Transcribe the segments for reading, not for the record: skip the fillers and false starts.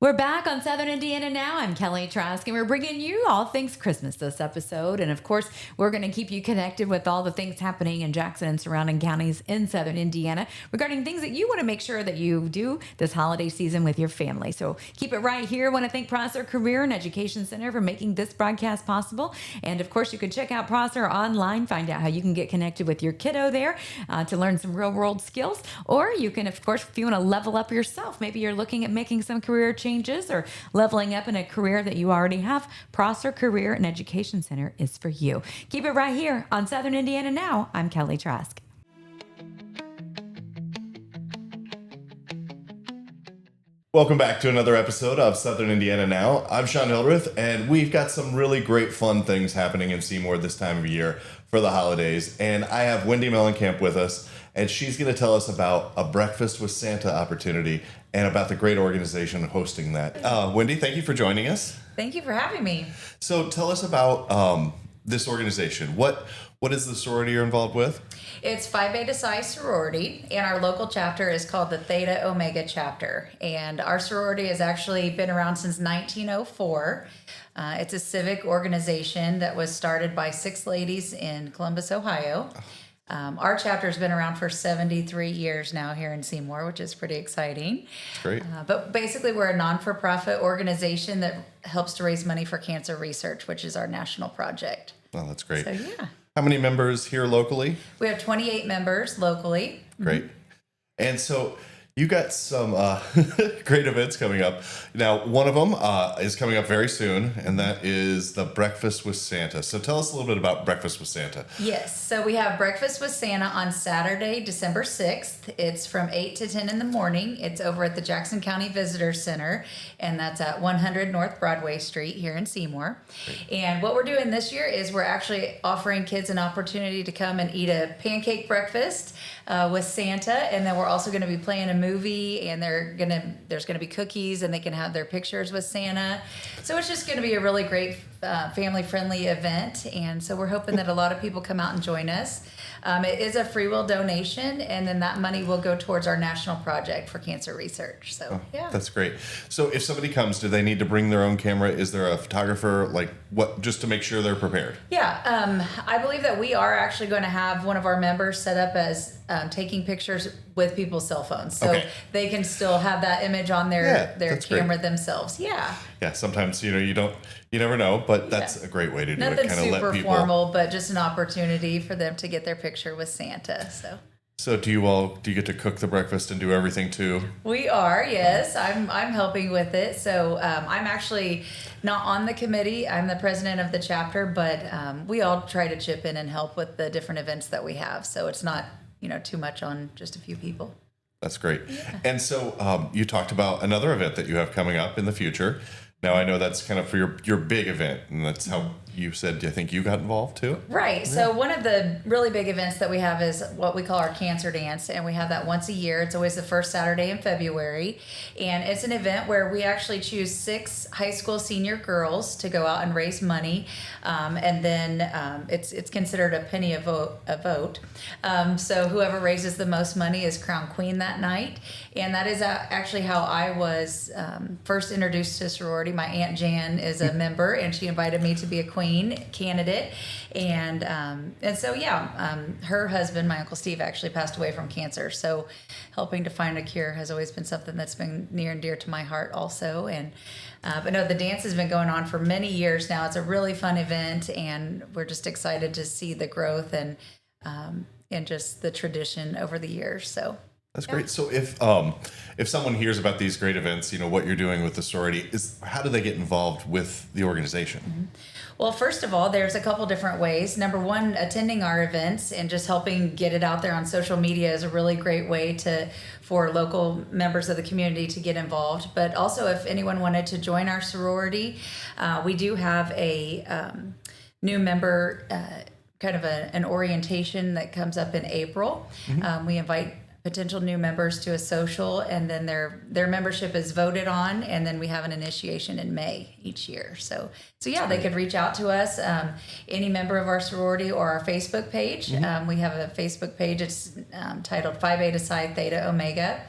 We're back on Southern Indiana Now. I'm Kelly Trask, and we're bringing you all things Christmas this episode. And of course, we're going to keep you connected with all the things happening in Jackson and surrounding counties in Southern Indiana regarding things that you want to make sure that you do this holiday season with your family. So keep it right here. I want to thank Prosser Career and Education Center for making this broadcast possible. And of course, you can check out Prosser online, find out how you can get connected with your kiddo there to learn some real world skills. Or you can, of course, if you want to level up yourself, maybe you're looking at making some career changes or leveling up in a career that you already have, Prosser Career and Education Center is for you. Keep it right here on Southern Indiana Now. I'm Kelly Trask. Welcome back to another episode of Southern Indiana Now. I'm Sean Hildreth, and we've got some really great fun things happening in Seymour this time of year for the holidays. And I have Wendy Mellencamp with us, and she's going to tell us about a Breakfast with Santa opportunity and about the great organization hosting that. Wendy, thank you for joining us. Thank you for having me. So tell us about this organization. What is the sorority you're involved with? It's Phi Beta Psi sorority, and our local chapter is called the Theta Omega Chapter. And our sorority has actually been around since 1904. It's a civic organization that was started by 6 ladies in Columbus, Ohio. Our chapter has been around for 73 years now here in Seymour, which is pretty exciting. Great. But basically, we're a non-for-profit organization that helps to raise money for cancer research, which is our national project. Oh, that's great. So, yeah. How many members here locally? We have 28 members locally. Great. And so you got some great events coming up. Now, one of them is coming up very soon, and that is the Breakfast with Santa. So tell us a little bit about Breakfast with Santa. Yes. So we have Breakfast with Santa on Saturday, December 6th. It's from 8 to 10 in the morning. It's over at the Jackson County Visitor Center, and that's at 100 North Broadway Street here in Seymour. Great. And what we're doing this year is we're actually offering kids an opportunity to come and eat a pancake breakfast with Santa, and then we're also going to be playing a movie, and there's going to be cookies, and they can have their pictures with Santa. So it's just going to be a really great family-friendly event, and so we're hoping that a lot of people come out and join us. It is a free will donation, and then that money will go towards our national project for cancer research. So, yeah. That's great. So if somebody comes, do they need to bring their own camera? Is there a photographer? Like what, just to make sure they're prepared? Yeah. I believe that we are actually going to have one of our members set up as taking pictures with people's cell phones. So they can still have that image on their camera themselves. Yeah. Yeah. Sometimes, you never know, but that's a great way to do Nothing it. Kind of super let people formal, but just an opportunity for them to get their picture with Santa. So do you get to cook the breakfast and do everything too? We are, yes. I'm helping with it. So I'm actually not on the committee. I'm the president of the chapter, but we all try to chip in and help with the different events that we have. So it's not, too much on just a few people. That's great. Yeah. And so you talked about another event that you have coming up in the future. Now, I know that's kind of for your big event, and that's how you said, I think you got involved too? Right. Yeah. So one of the really big events that we have is what we call our Cancer Dance, and we have that once a year. It's always the first Saturday in February, and it's an event where we actually choose 6 high school senior girls to go out and raise money, and then it's considered a penny a vote. So whoever raises the most money is crowned queen that night, and that is actually how I was first introduced to sorority. My Aunt Jan is a member, and she invited me to be a queen candidate, and so her husband, my Uncle Steve, actually passed away from cancer. So helping to find a cure has always been something that's been near and dear to my heart also. And but no, the dance has been going on for many years now. It's a really fun event, and we're just excited to see the growth and just the tradition over the years. So. That's great. So if someone hears about these great events, what you're doing with the sorority, how do they get involved with the organization? Mm-hmm. Well, first of all, there's a couple different ways. Number one, attending our events and just helping get it out there on social media is a really great way for local members of the community to get involved. But also, if anyone wanted to join our sorority, we do have a new member kind of an orientation that comes up in April. Mm-hmm. We invite potential new members to a social, and then their membership is voted on, and then we have an initiation in May each year. So they could reach out to us, any member of our sorority or our Facebook page. Mm-hmm. We have a Facebook page. It's titled Phi Beta Psi Theta Omega.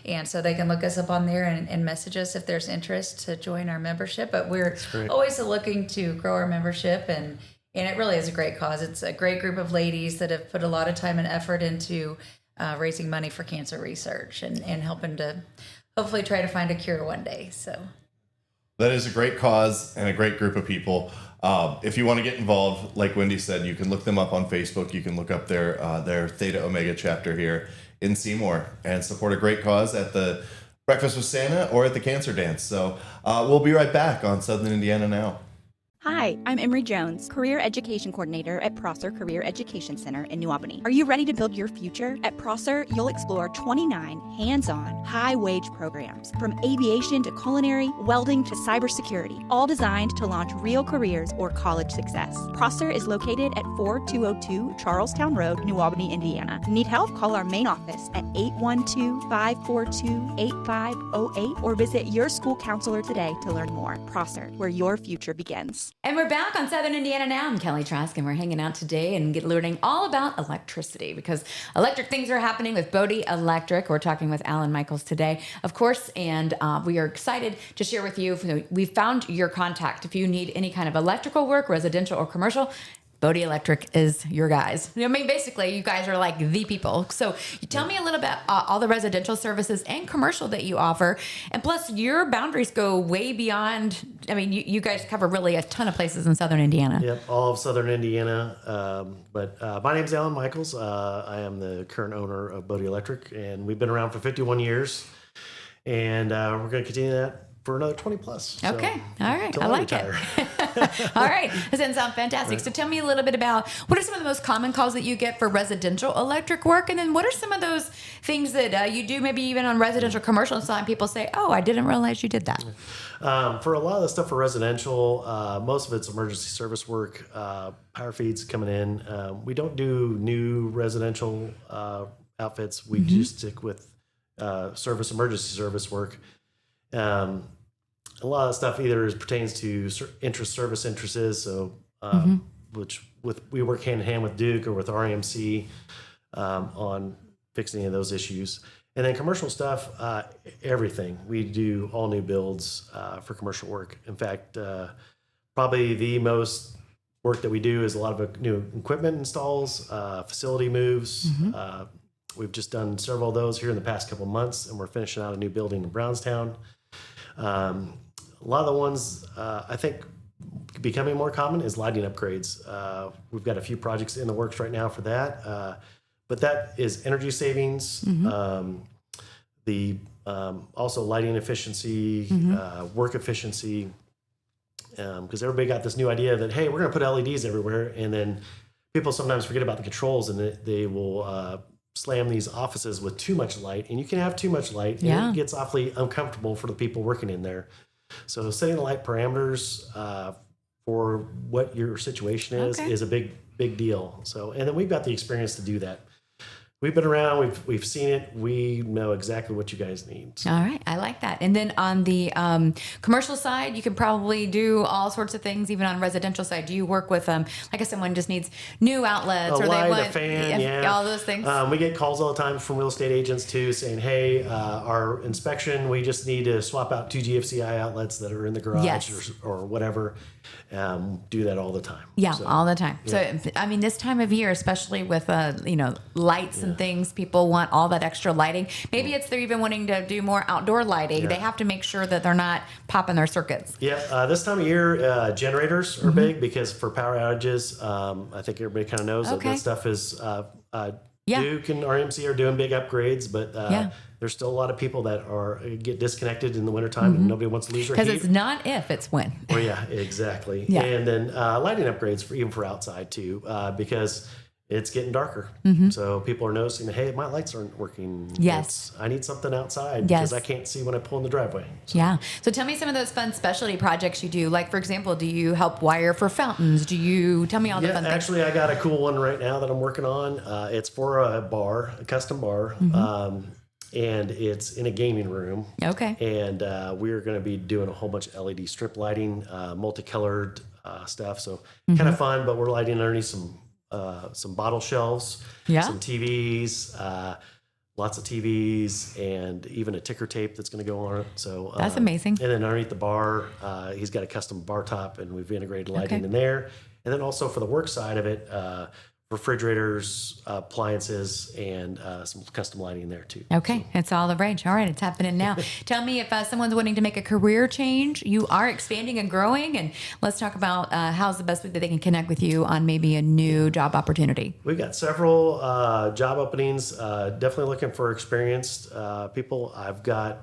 And so they can look us up on there and message us if there's interest to join our membership. But we're always looking to grow our membership, and it really is a great cause. It's a great group of ladies that have put a lot of time and effort into raising money for cancer research and helping to hopefully try to find a cure one day. So that is a great cause and a great group of people. If you want to get involved, like Wendy said, you can look them up on Facebook. You can look up their Theta Omega chapter here in Seymour and support a great cause at the Breakfast with Santa or at the Cancer Dance. So we'll be right back on Southern Indiana Now. Hi, I'm Emery Jones, Career Education Coordinator at Prosser Career Education Center in New Albany. Are you ready to build your future? At Prosser, you'll explore 29 hands-on, high-wage programs, from aviation to culinary, welding to cybersecurity, all designed to launch real careers or college success. Prosser is located at 4202 Charlestown Road, New Albany, Indiana. Need help? Call our main office at 812-542-8508 or visit your school counselor today to learn more. Prosser, where your future begins. And we're back on Southern Indiana Now. I'm Kelly Trask, and we're hanging out today and learning all about electricity, because electric things are happening with Bode Electric. We're talking with Alan Michaels today, of course, and we are excited to share with you. We found your contact. If you need any kind of electrical work, residential or commercial, Bode Electric is your guys. I mean, basically, you guys are like the people. So you tell me a little bit all the residential services and commercial that you offer. And plus, your boundaries go way beyond. I mean, you guys cover really a ton of places in Southern Indiana. Yep, all of Southern Indiana. But my name's Alan Michaels. I am the current owner of Bode Electric, and we've been around for 51 years. And we're going to continue that for another 20 plus. Okay. All right. Till I like retire. it. All right. That doesn't sound fantastic. Right. So tell me a little bit about what are some of the most common calls that you get for residential electric work? And then what are some of those things that you do maybe even on residential commercial side? People say, oh, I didn't realize you did that. For a lot of the stuff for residential, most of it's emergency service work, power feeds coming in. We don't do new residential outfits. We just stick with emergency service work. A lot of stuff either pertains to service interests, so we work hand in hand with Duke or with RMC on fixing any of those issues. And then commercial stuff, everything. We do all new builds for commercial work. In fact, probably the most work that we do is a lot of new equipment installs, facility moves. We've just done several of those here in the past couple of months, and we're finishing out a new building in Brownstown. A lot of the ones I think becoming more common is lighting upgrades. We've got a few projects in the works right now for that, but that is energy savings, also lighting efficiency, work efficiency, because everybody got this new idea that, hey, we're going to put LEDs everywhere, and then people sometimes forget about the controls, and they will slam these offices with too much light, and you can have too much light, and it gets awfully uncomfortable for the people working in there. So setting the light parameters for what your situation is a big deal. So, and then we've got the experience to do that. We've been around, we've seen it, we know exactly what you guys need. So. All right, I like that. And then on the commercial side, you can probably do all sorts of things, even on residential side. Do you work with, like if someone just needs new outlets a or light, they want a fan, all those things? We get calls all the time from real estate agents too, saying, hey, our inspection, we just need to swap out 2 GFCI outlets that are in the garage or whatever. Do that all the time. Yeah, so, all the time. Yeah. So, I mean, this time of year, especially with, lights and things, people want all that extra lighting. Maybe it's they're even wanting to do more outdoor lighting. Yeah. They have to make sure that they're not popping their circuits. Yeah, this time of year, generators are big because for power outages, I think everybody kind of knows that stuff is Duke and RMC are doing big upgrades, but there's still a lot of people that get disconnected in the wintertime and nobody wants to lose their heat. Because it's not if, it's when. Well, yeah, exactly. Yeah. And then lighting upgrades even for outside too, because it's getting darker. So people are noticing that, hey, my lights aren't working. Yes. I need something outside because I can't see when I pull in the driveway. So. Yeah. So tell me some of those fun specialty projects you do. Like, for example, do you help wire for fountains? Tell me all the fun things. Actually, I got a cool one right now that I'm working on. It's for a custom bar. And it's in a gaming room. Okay. And we're going to be doing a whole bunch of LED strip lighting, multicolored stuff. So kind of fun, but we're lighting underneath some bottle shelves, some TVs, lots of TVs, and even a ticker tape that's going to go on it. So That's amazing. And then underneath the bar, he's got a custom bar top, and we've integrated lighting in there. And then also for the work side of it, refrigerators, appliances, and some custom lighting in there too. Okay, it's all the rage. All right, it's happening now. Tell me if someone's wanting to make a career change. You are expanding and growing, and let's talk about how's the best way that they can connect with you on maybe a new job opportunity. We've got several job openings. Definitely looking for experienced people. I've got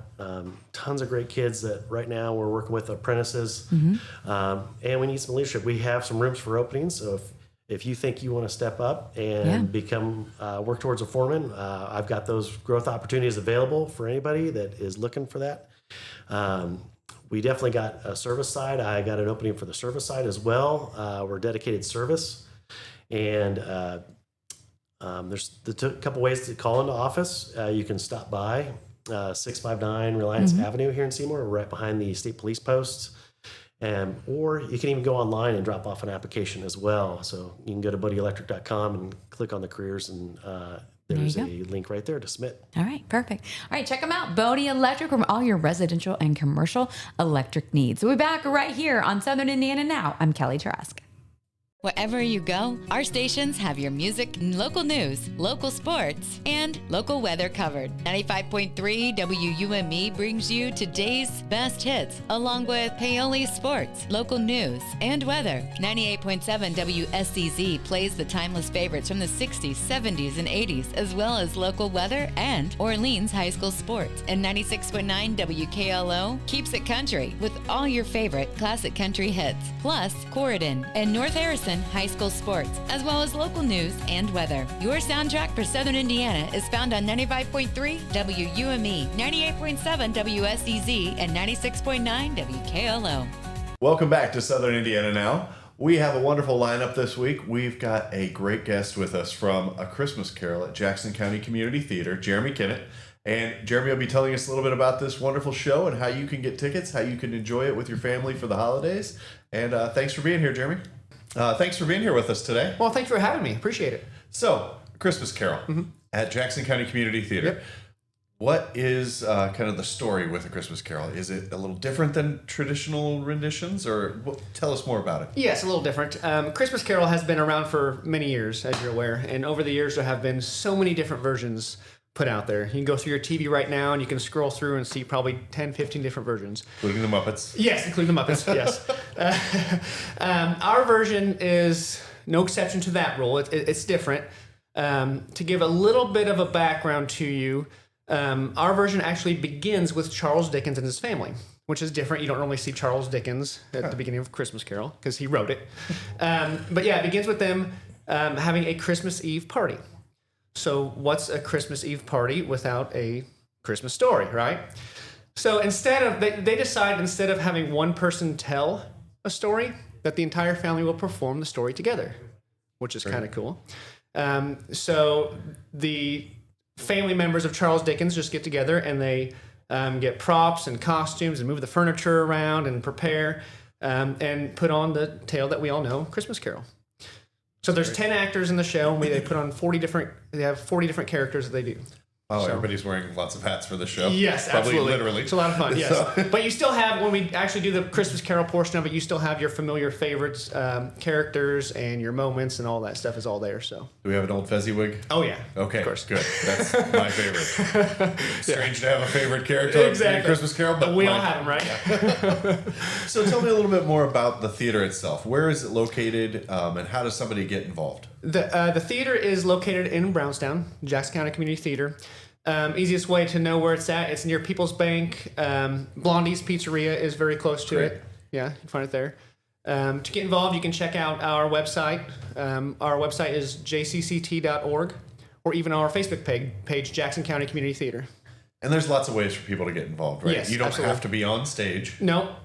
tons of great kids that right now we're working with apprentices, and we need some leadership. We have some rooms for openings, so if you think you want to step up and become work towards a foreman, I've got those growth opportunities available for anybody that is looking for that. We definitely got a service side. I got an opening for the service side as well. We're dedicated service, and there's a couple ways to call into office. You can stop by 659 Reliance Avenue here in Seymour, right behind the state police posts. Or you can even go online and drop off an application as well. So you can go to bodeelectric.com and click on the careers, and there's a link right there to submit. All right, perfect. All right, check them out. Bode Electric for all your residential and commercial electric needs. We'll be back right here on Southern Indiana Now. I'm Kelly Trask. Wherever you go, our stations have your music, local news, local sports, and local weather covered. 95.3 WUME brings you today's best hits, along with Paoli sports, local news, and weather. 98.7 WSCZ plays the timeless favorites from the 60s, 70s, and 80s, as well as local weather and Orleans high school sports. And 96.9 WKLO keeps it country with all your favorite classic country hits, plus Corridon and North Harrison high school sports, as well as local news and weather. Your soundtrack for Southern Indiana is found on 95.3 WUME, 98.7 WSEZ, and 96.9 WKLO. Welcome back to Southern Indiana Now. We have a wonderful lineup this week. We've got a great guest with us from A Christmas Carol at Jackson County Community Theater, Jeremy Kinnett. And Jeremy will be telling us a little bit about this wonderful show and how you can get tickets, how you can enjoy it with your family for the holidays. And thanks for being here, Jeremy. Thanks for being here with us today. Well, thanks for having me. Appreciate it. So, Christmas Carol at Jackson County Community Theater. Yep. What is kind of the story with A Christmas Carol? Is it a little different than traditional renditions, or tell us more about it? Yes, a little different. Christmas Carol has been around for many years, as you're aware, and over the years there have been so many different versions put out there. You can go through your TV right now and you can scroll through and see probably 10, 15 different versions. Including the Muppets? Yes, including the Muppets, yes. Our version is no exception to that rule. It's different. To give a little bit of a background to you, our version actually begins with Charles Dickens and his family, which is different. You don't normally see Charles Dickens at the beginning of Christmas Carol because he wrote it. But yeah, it begins with them having a Christmas Eve party. So what's a Christmas Eve party without a Christmas story, right? So they decide instead of having one person tell a story, that the entire family will perform the story together, which is kind of cool. So the family members of Charles Dickens just get together and they get props and costumes and move the furniture around and prepare and put on the tale that we all know, Christmas Carol. So there's 10 actors in the show, and they put on 40 different characters that they do. Oh, so everybody's wearing lots of hats for the show. Yes, probably absolutely. Literally. It's a lot of fun, yes. So. But you still have, when we actually do the Christmas Carol portion of it, you still have your familiar favorites, characters, and your moments, and all that stuff is all there. So. Do we have an old Fezzy-wig? Oh, yeah. Okay, of course. Good. That's my favorite. Strange to have a favorite character in Christmas Carol, but we all have them, right? Yeah. So tell me a little bit more about the theater itself. Where is it located, and how does somebody get involved? The theater is located in Brownstown, Jackson County Community Theater. Easiest way to know where it's at, it's near People's Bank. Blondie's Pizzeria is very close to it. Yeah, you can find it there. To get involved, you can check out our website. Our website is jcct.org, or even our Facebook page, Jackson County Community Theater. And there's lots of ways for people to get involved, right? Yes, you don't absolutely. have to be on stage. No.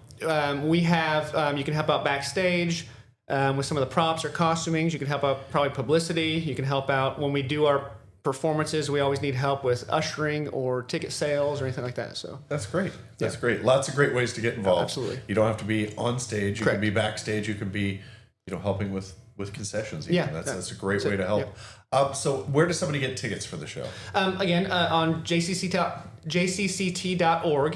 We have, you can help out backstage with some of the props or costumings. You can help out probably publicity. You can help out when we do our performances. We always need help with ushering or ticket sales or anything like that. So that's great. That's great. Lots of great ways to get involved. Absolutely. You don't have to be on stage. You Correct. can be backstage. You can be, helping with with concessions. Even. Yeah, That's a great way to help. So where does somebody get tickets for the show? Again, on jcct.org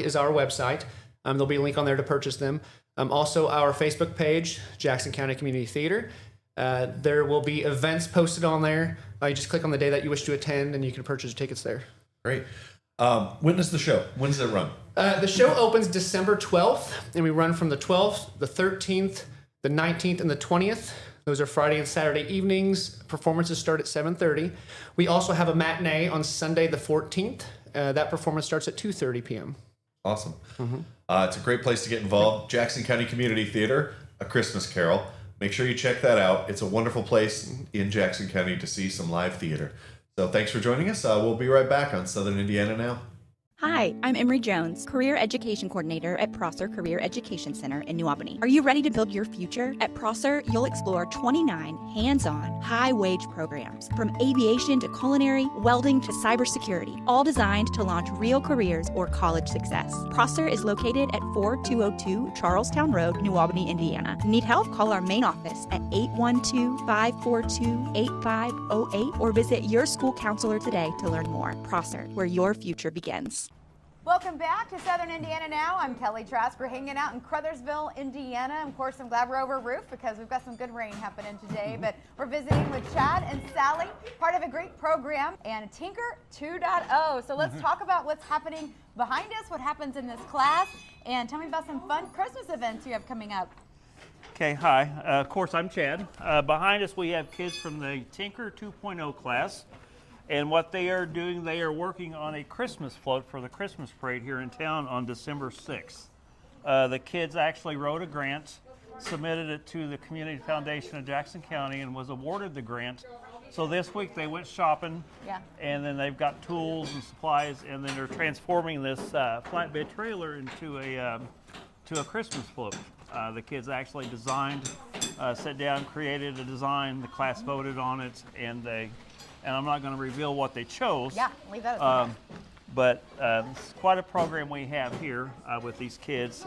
is our website. There'll be a link on there to purchase them. Also, our Facebook page, Jackson County Community Theater. There will be events posted on there. You just click on the day that you wish to attend, and you can purchase your tickets there. Great. When is the show? When does it run? The show opens December 12th, and we run from the 12th, the 13th, the 19th, and the 20th. Those are Friday and Saturday evenings. Performances start at 7:30. We also have a matinee on Sunday the 14th. That performance starts at 2:30 p.m. Awesome. It's a great place to get involved. Jackson County Community Theater, A Christmas Carol. Make sure you check that out. It's a wonderful place in Jackson County to see some live theater. So thanks for joining us. We'll be right back on Southern Indiana Now. Hi, I'm Emery Jones, Career Education Coordinator at Prosser Career Education Center in New Albany. Are you ready to build your future? At Prosser, you'll explore 29 hands-on, high-wage programs, from aviation to culinary, welding to cybersecurity, all designed to launch real careers or college success. Prosser is located at 4202 Charlestown Road, New Albany, Indiana. Need help? Call our main office at 812-542-8508 or visit your school counselor today to learn more. Prosser, where your future begins. Welcome back to Southern Indiana Now. I'm Kelly Trask. We're hanging out in Crothersville, Indiana. Of course, I'm glad we're over a roof because we've got some good rain happening today. But we're visiting with Chad and Sally, part of a great program, and Tinker 2.0. So let's talk about what's happening behind us, what happens in this class, and tell me about some fun Christmas events you have coming up. Okay, hi. Of course, I'm Chad. Behind us, we have kids from the Tinker 2.0 class. And what they are doing, they are working on a Christmas float for the Christmas parade here in town on December 6th. The kids actually wrote a grant, submitted it to the Community Foundation of Jackson County, and was awarded the grant. So this week they went shopping, and then they've got tools and supplies, and then they're transforming this flatbed trailer into a Christmas float. The kids actually designed, sat down, created a design. The class voted on it, and I'm not going to reveal what they chose. Yeah, leave that aside. But it's quite a program we have here with these kids.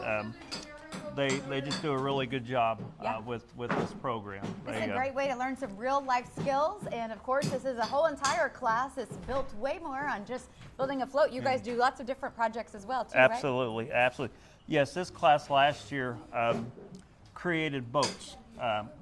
They just do a really good job with this program. It's a great way to learn some real life skills. And of course, this is a whole entire class. It's built way more on just building a float. You guys do lots of different projects as well, too, Absolutely, right? Absolutely. Yes, this class last year created boats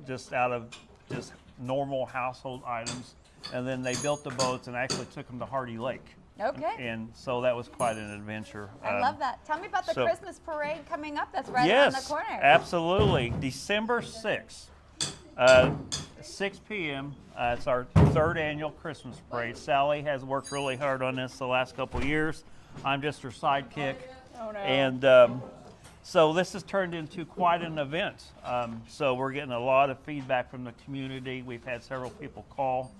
just out of just normal household items. And then they built the boats and actually took them to Hardy Lake. Okay. And so that was quite an adventure. I love that. Tell me about the Christmas parade coming up. That's right around the corner. Yes, absolutely. December 6th, 6 p.m. It's our third annual Christmas parade. Sally has worked really hard on this the last couple of years. I'm just her sidekick. Oh, no. And so this has turned into quite an event. So we're getting a lot of feedback from the community. We've had several people call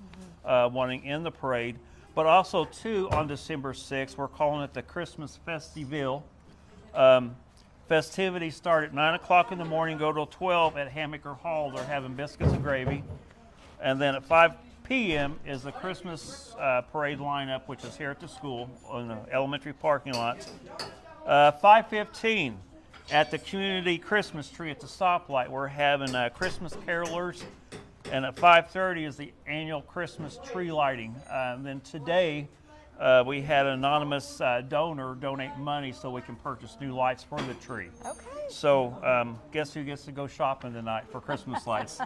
wanting in the parade. But also, too, on December 6th, we're calling it the Christmas Festivale. Festivities start at 9 o'clock in the morning, go till 12 at Hammaker Hall. They're having biscuits and gravy. And then at 5 p.m. is the Christmas parade lineup, which is here at the school on the elementary parking lot. 5:15 at the community Christmas tree at the stoplight, we're having Christmas carolers. And at 5:30 is the annual Christmas tree lighting. Then today, we had an anonymous donor donate money so we can purchase new lights for the tree. Okay. So guess who gets to go shopping tonight for Christmas lights?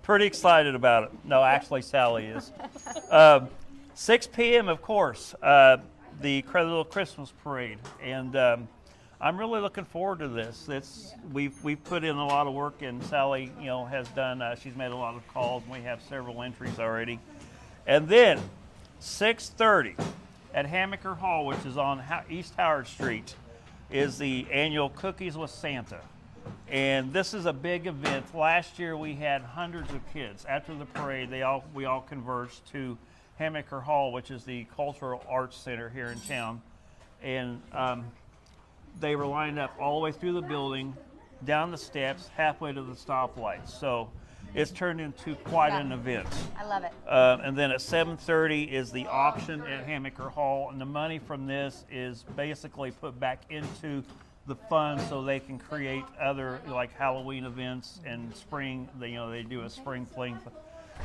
Pretty excited about it. No, actually Sally is. 6 p.m. of course, the little Christmas parade. And I'm really looking forward to this. We've put in a lot of work, and Sally, has done. She's made a lot of calls, and we have several entries already. And then 6:30 at Hammaker Hall, which is on East Howard Street, is the annual Cookies with Santa. And this is a big event. Last year we had hundreds of kids. After the parade, we all converged to Hammaker Hall, which is the Cultural Arts Center here in town, and they were lined up all the way through the building, down the steps, halfway to the stoplight. So it's turned into quite an event. I love it. And then at 7:30 is the auction at Hammaker Hall, and the money from this is basically put back into the funds so they can create other like Halloween events and spring. They do a spring fling.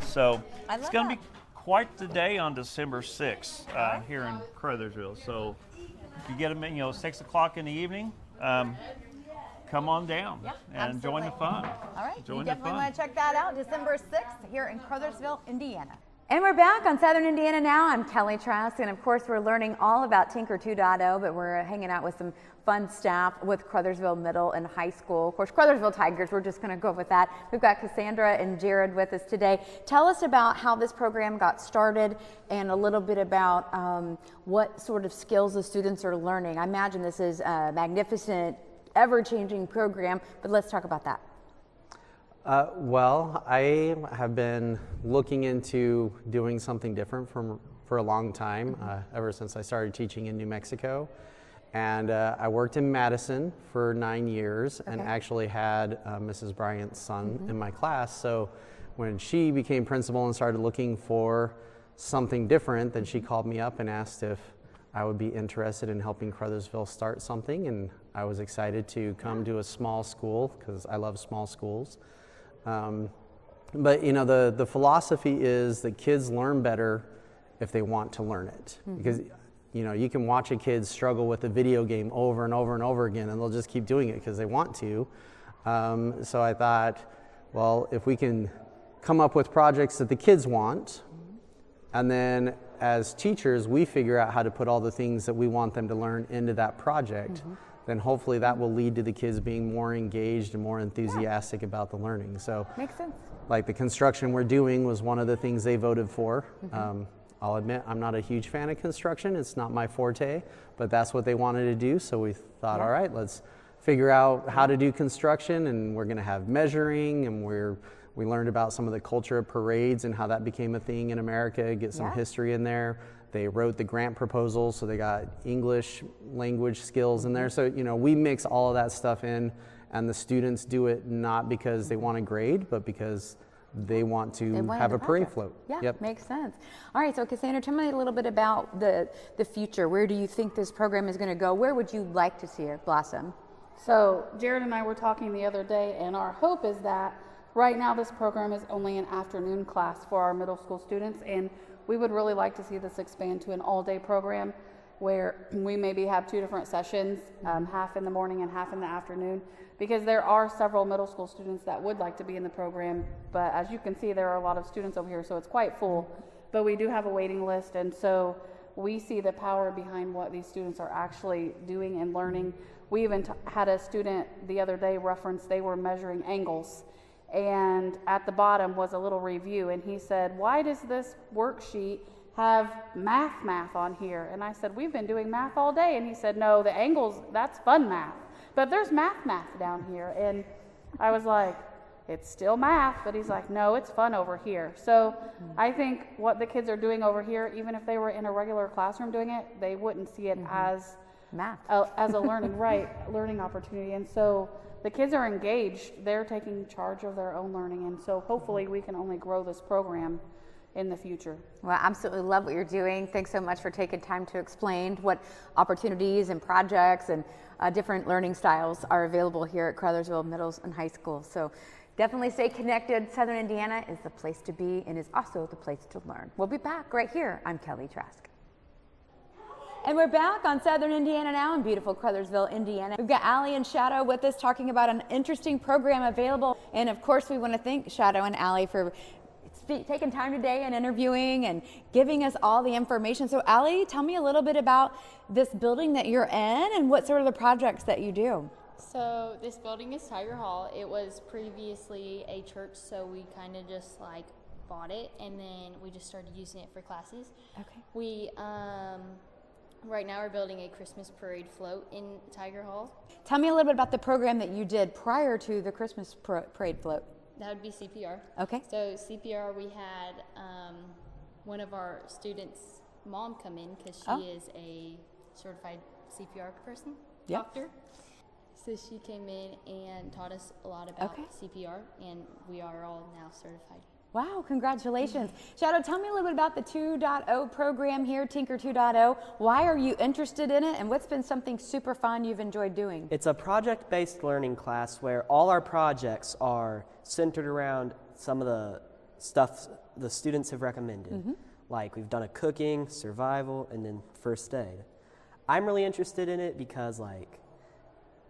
So it's going to be quite the day on December 6th here in Crothersville. So if you get them, 6 o'clock in the evening, come on down and join the fun. All right, Join you the definitely fun. want to check that out, December 6th here in Crothersville, Indiana. And we're back on Southern Indiana Now. I'm Kelly Trask, and of course we're learning all about Tinker 2.0, but we're hanging out with some fun staff with Crothersville Middle and High School. Of course, Crothersville Tigers, we're just going to go with that. We've got Cassandra and Jared with us today. Tell us about how this program got started and a little bit about what sort of skills the students are learning. I imagine this is a magnificent, ever-changing program, but let's talk about that. Well, I have been looking into doing something different for a long time, ever since I started teaching in New Mexico. And I worked in Madison for 9 years and actually had Mrs. Bryant's son in my class. So when she became principal and started looking for something different, then she called me up and asked if I would be interested in helping Crothersville start something. And I was excited to come to a small school because I love small schools. But the philosophy is that kids learn better if they want to learn it. Because you can watch a kid struggle with a video game over and over and over again, and they'll just keep doing it because they want to. So I thought, well, if we can come up with projects that the kids want, and then as teachers, we figure out how to put all the things that we want them to learn into that project, then hopefully that will lead to the kids being more engaged and more enthusiastic about the learning. So, makes sense. Like the construction we're doing was one of the things they voted for. I'll admit I'm not a huge fan of construction. It's not my forte, but that's what they wanted to do. So we thought, all right, let's figure out how to do construction, and we're going to have measuring, and we learned about some of the culture of parades and how that became a thing in America, get some history in there. They wrote the grant proposal, so they got English language skills in there. So, we mix all of that stuff in, and the students do it not because they want a grade, but because they want to have a parade float. Yeah, makes sense. All right, so Cassandra, tell me a little bit about the future. Where do you think this program is going to go? Where would you like to see it blossom? So Jared and I were talking the other day, and our hope is that right now this program is only an afternoon class for our middle school students, and we would really like to see this expand to an all-day program where we maybe have 2 different sessions, half in the morning and half in the afternoon, because there are several middle school students that would like to be in the program, but as you can see, there are a lot of students over here, so it's quite full, but we do have a waiting list, and so we see the power behind what these students are actually doing and learning. We even had a student the other day reference they were measuring angles, and at the bottom was a little review, and he said, why does this worksheet have math on here? And I said, we've been doing math all day. And he said, no, the angles, that's fun math, but there's math down here. And I was like, it's still math, but he's like, no, it's fun over here. So I think what the kids are doing over here, even if they were in a regular classroom doing it, they wouldn't see it as math, as a learning opportunity. And so the kids are engaged, they're taking charge of their own learning, and so hopefully we can only grow this program in the future. Well, I absolutely love what you're doing. Thanks so much for taking time to explain what opportunities and projects and different learning styles are available here at Crothersville Middle and High School. So definitely stay connected. Southern Indiana is the place to be and is also the place to learn. We'll be back right here. I'm Kelly Trask. And we're back on Southern Indiana Now in beautiful Crothersville, Indiana. We've got Allie and Shadow with us talking about an interesting program available. And of course, we want to thank Shadow and Allie for taking time today and interviewing and giving us all the information. So Allie, tell me a little bit about this building that you're in and what sort of the projects that you do. So this building is Tiger Hall. It was previously a church, so we kind of just like bought it and then we just started using it for classes. Okay. We right now we're building a Christmas parade float in Tiger Hall. Tell me a little bit about the program that you did prior to the Christmas parade float. That would be CPR. Okay. So CPR, we had one of our students' mom come in because she is a certified CPR person, doctor. So she came in and taught us a lot about CPR, and we are all now certified. Wow, congratulations. Shadow, tell me a little bit about the 2.0 program here, Tinker 2.0. Why are you interested in it, and what's been something super fun you've enjoyed doing? It's a project-based learning class where all our projects are centered around some of the stuff the students have recommended. Like we've done a cooking, survival, and then first aid. I'm really interested in it because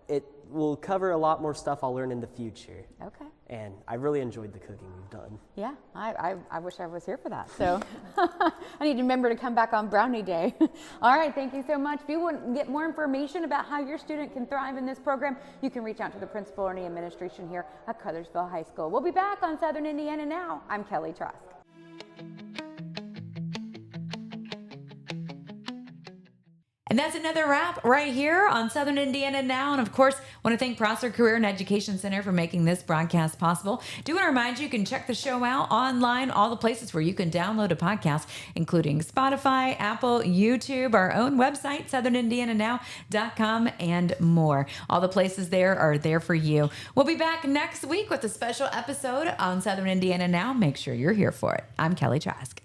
it will cover a lot more stuff I'll learn in the future. Okay. And I really enjoyed the cooking we've done. Yeah, I wish I was here for that. So I need to remember to come back on Brownie Day. All right, thank you so much. If you want to get more information about how your student can thrive in this program, you can reach out to the principal or the administration here at Crothersville High School. We'll be back on Southern Indiana Now. I'm Kelly Trask. And that's another wrap right here on Southern Indiana Now. And of course, I want to thank Prosser Career and Education Center for making this broadcast possible. Do want to remind you can check the show out online, all the places where you can download a podcast, including Spotify, Apple, YouTube, our own website, southernindiananow.com, and more. All the places there are there for you. We'll be back next week with a special episode on Southern Indiana Now. Make sure you're here for it. I'm Kelly Trask.